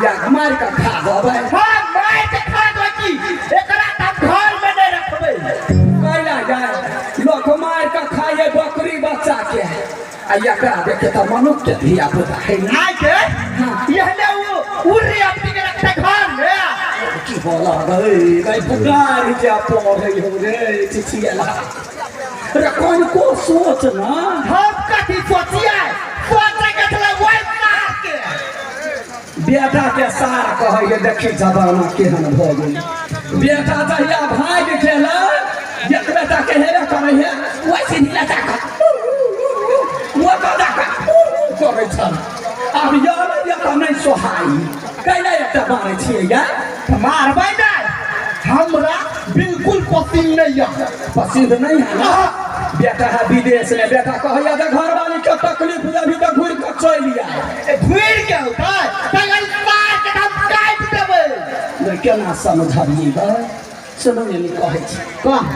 या मार का खा देबै हां मार के खा दो की एकरा तब घर में नहीं रखबै कैला जाए लोक मार का खाए बकरी बच्चा के आ एकरा देखे त मनुष्य के धिया पुता है ना के यहले वो उरी अपनी के रखते घर में की बोला गई पुकार क्या पड़े हो रे चिचिया रे कौन को सोच ना हम कथी सोचिए सोचे के चले वही मार के बेटा के सार कहे देखी जमाना केहन भ गेल बेटा जहिया भाग गेला एक बेटा के हेरे करे है वैसे नीला जाका वो तो जाका करे छन अब यार ये त नहीं सोहाई कैला एकटा मारे छिए या मारबै नहीं हमरा बिल्कुल पसंद नहीं है पसंद नहीं है ना बेटा है विदेश में बेटा कहया जे घर वाली के तकलीफ अभी तक घुर के चल लिया घुर के होता तगल मार के हम काट देबै केना समझाबिए बा सुनो ने कहै छी कह